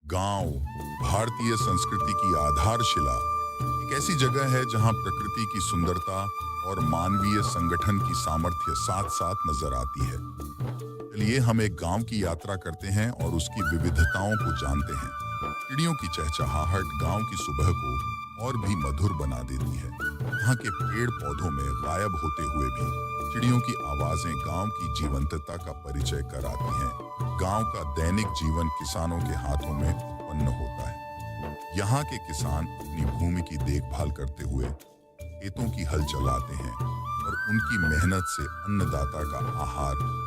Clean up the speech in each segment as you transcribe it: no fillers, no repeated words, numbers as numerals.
गांव भारतीय संस्कृति की आधारशिला एक ऐसी जगह है जहां प्रकृति की सुंदरता और मानवीय संगठन की सामर्थ्य साथ साथ नजर आती है। चलिए हम एक गांव की यात्रा करते हैं और उसकी विविधताओं को जानते हैं। चिड़ियों की चहचहाहट गांव की सुबह को और भी मधुर बना देती है। यहाँ के पेड़ पौधों में गायब होते हुए भी चिड़ियों की आवाजें गांव की जीवंतता का परिचय कराती हैं। गांव का दैनिक जीवन किसानों के हाथों में उत्पन्न होता है। यहाँ के किसान अपनी भूमि की देखभाल करते हुए खेतों की हल चलाते हैं और उनकी मेहनत से अन्नदाता का आहार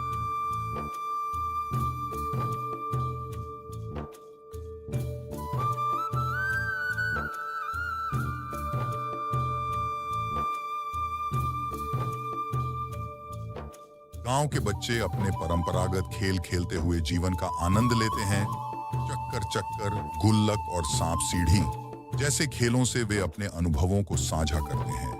गांव के बच्चे अपने परंपरागत खेल खेलते हुए जीवन का आनंद लेते हैं। चक्कर चक्कर, गुल्लक और सांप सीढ़ी जैसे खेलों से वे अपने अनुभवों को साझा करते हैं।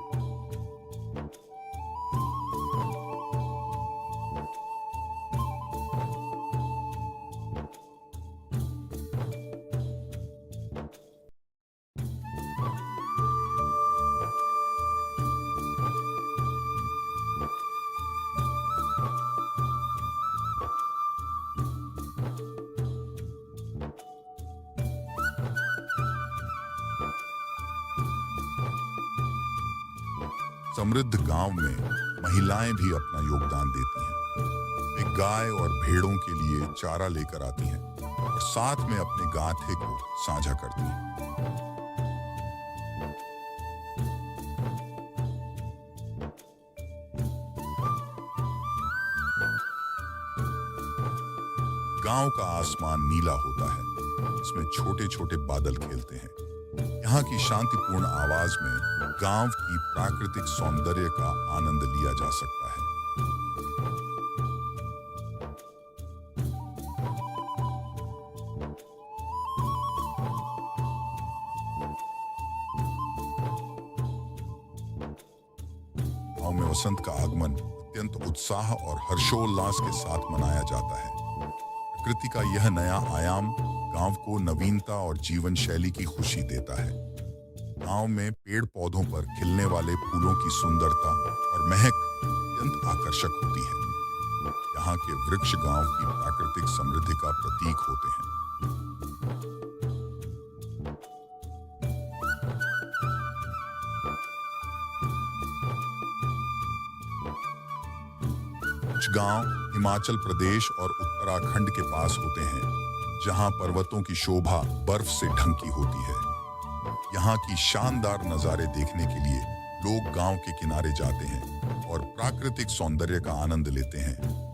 समृद्ध गांव में महिलाएं भी अपना योगदान देती हैं। वे गाय और भेड़ों के लिए चारा लेकर आती हैं और साथ में अपने गाथे को साझा करती हैं। गांव का आसमान नीला होता है, इसमें छोटे छोटे बादल खेलते हैं। यहाँ की शांतिपूर्ण आवाज में गांव की प्राकृतिक सौंदर्य का आनंद लिया जा सकता है। गांव में वसंत का आगमन अत्यंत उत्साह और हर्षोल्लास के साथ मनाया जाता है। प्रकृति का यह नया आयाम गांव को नवीनता और जीवन शैली की खुशी देता है। गांव में पेड़ पौधों पर खिलने वाले फूलों की सुंदरता और महक अत्यंत आकर्षक होती है। यहाँ के वृक्ष गांव की प्राकृतिक समृद्धि का प्रतीक होते हैं। कुछ गांव हिमाचल प्रदेश और उत्तराखंड के पास होते हैं, जहां पर्वतों की शोभा बर्फ से ढंकी होती है। यहाँ की शानदार नजारे देखने के लिए लोग गांव के किनारे जाते हैं और प्राकृतिक सौंदर्य का आनंद लेते हैं।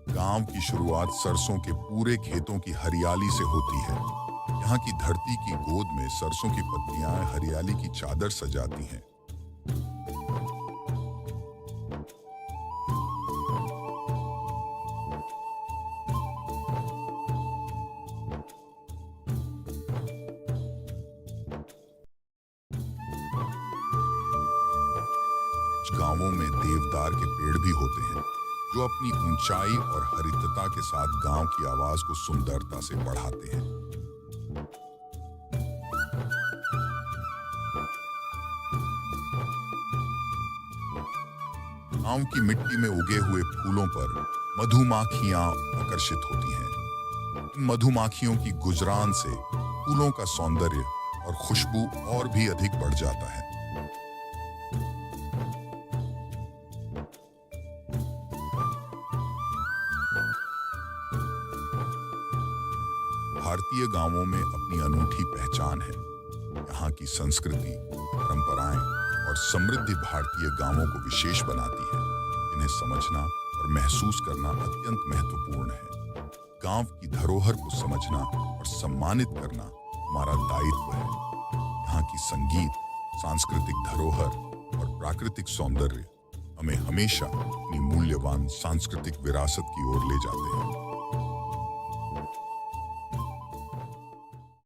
गांव की शुरुआत सरसों के पूरे खेतों की हरियाली से होती है। यहाँ की धरती की गोद में सरसों की पत्तियां हरियाली की चादर सजाती हैं। कुछ गांवों में देवदार के पेड़ भी होते हैं, जो अपनी ऊंचाई और हरितता के साथ गांव की आवाज को सुंदरता से बढ़ाते हैं। गांव की मिट्टी में उगे हुए फूलों पर मधुमाखियां आकर्षित होती हैं। इन मधुमाखियों की गुजरान से फूलों का सौंदर्य और खुशबू और भी अधिक बढ़ जाता है। भारतीय गांवों में अपनी अनूठी पहचान है। यहाँ की संस्कृति, परंपराएं और समृद्धि भारतीय गांवों को विशेष बनाती है। इन्हें समझना और महसूस करना अत्यंत महत्वपूर्ण है। गांव की धरोहर को समझना और सम्मानित करना हमारा दायित्व है। यहाँ की संगीत, सांस्कृतिक धरोहर और प्राकृतिक सौंदर्य हमें हमेशा अपनी मूल्यवान सांस्कृतिक विरासत की ओर ले जाते हैं।